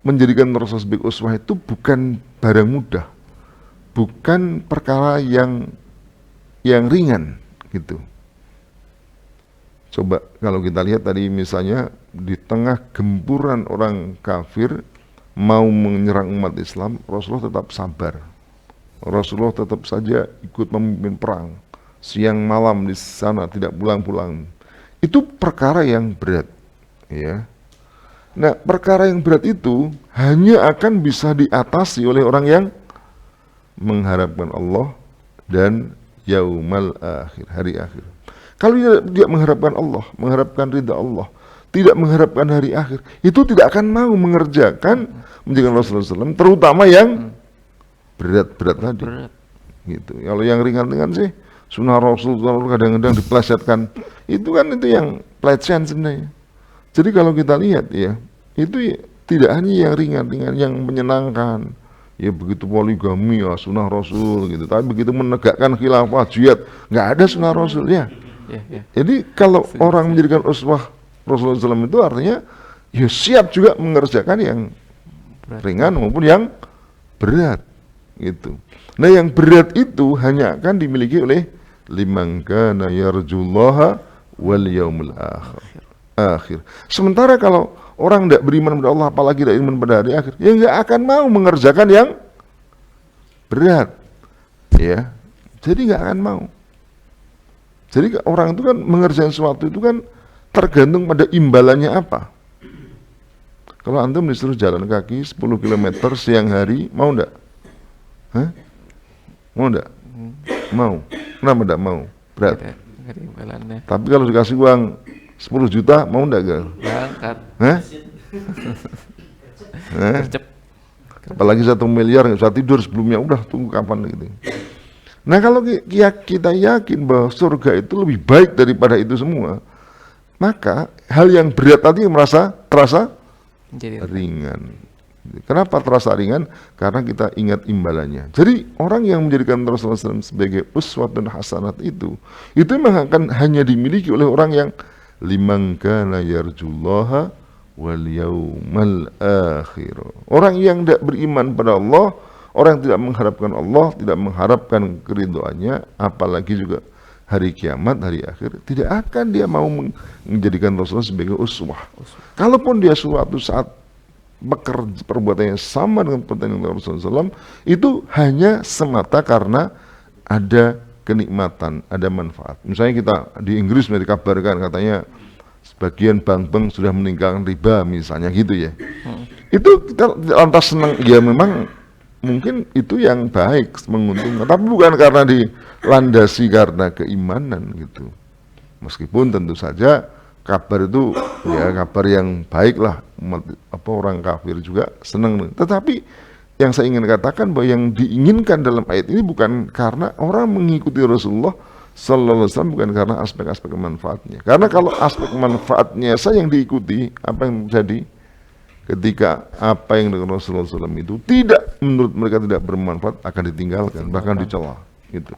menjadikan Rasul sebagai uswah itu bukan barang mudah, bukan perkara yang ringan gitu. Coba kalau kita lihat tadi misalnya di tengah gempuran orang kafir mau menyerang umat Islam, Rasulullah tetap sabar. Rasulullah tetap saja ikut memimpin perang, siang malam di sana tidak pulang-pulang. Itu perkara yang berat, ya. Nah, perkara yang berat itu hanya akan bisa diatasi oleh orang yang mengharapkan Allah dan yaumal akhir, hari akhir. Kalau dia mengharapkan Allah, mengharapkan ridha Allah, tidak mengharapkan hari akhir, itu tidak akan mau mengerjakan menjaga Rasulullah SAW, terutama yang berat-berat tadi. Berat. Gitu. Kalau yang ringan-ringan sih, sunnah Rasulullah kadang-kadang dipelesetkan, itu kan itu yang pelecehan sebenarnya. Jadi kalau kita lihat ya, itu tidak hanya yang ringan-ringan, yang menyenangkan. Ya begitu poligami ya sunnah Rasul gitu, tapi begitu menegakkan khilafah jihad nggak ada sunnah Rasul ya. Jadi kalau orang menjadikan uswah Rasulullah SAW itu artinya ya siap juga mengerjakan yang ringan maupun yang berat gitu. Nah yang berat itu hanya akan dimiliki oleh liman kana yarjullaha wal yaumil akhir. Sementara kalau orang tidak beriman kepada Allah, apalagi tidak beriman pada hari akhir, ya nggak akan mau mengerjakan yang berat, ya. Jadi nggak akan mau. Jadi orang itu kan mengerjakan sesuatu itu kan tergantung pada imbalannya apa. Kalau antum disuruh jalan kaki 10 km siang hari, mau ndak? Hah? Mau ndak? Mau. Kenapa ndak mau? Berat. Tapi kalau dikasih uang 10 juta, mau ndak gak? Berangkat. Hah? Apalagi 1 miliar nggak bisa tidur sebelumnya, udah tunggu kapan gitu. Nah kalau kita yakin bahwa surga itu lebih baik daripada itu semua, maka hal yang berat tadi terasa jadi ringan. Kenapa terasa ringan? Karena kita ingat imbalannya. Jadi orang yang menjadikan Rasulullah SAW sebagai uswatun hasanat itu memang akan hanya dimiliki oleh orang yang liman kana yarjullaha wal yaumal akhir. Orang yang tidak beriman pada Allah, orang yang tidak mengharapkan Allah, tidak mengharapkan keridhaannya, apalagi juga hari kiamat, hari akhir, tidak akan dia mau menjadikan Rasulullah sebagai uswah. Kalaupun dia suatu saat perbuatannya sama dengan perbuatan Rasulullah SAW, itu hanya semata karena ada kenikmatan, ada manfaat. Misalnya kita di Inggris dikabarkan katanya sebagian bank-bank sudah meninggalkan riba misalnya gitu ya. Itu kita lantas senang, ya memang mungkin itu yang baik, menguntungkan, tapi bukan karena dilandasi karena keimanan gitu. Meskipun tentu saja kabar itu ya kabar yang baik lah, orang kafir juga senang. Tetapi yang saya ingin katakan bahwa yang diinginkan dalam ayat ini bukan karena orang mengikuti Rasulullah Sallallahu Alaihi Wasallam, bukan karena aspek-aspek manfaatnya. Karena kalau aspek manfaatnya saya yang diikuti, apa yang terjadi ketika apa yang dengan Rasulullah SAW itu tidak, menurut mereka tidak bermanfaat, akan ditinggalkan, bahkan dicela gitu.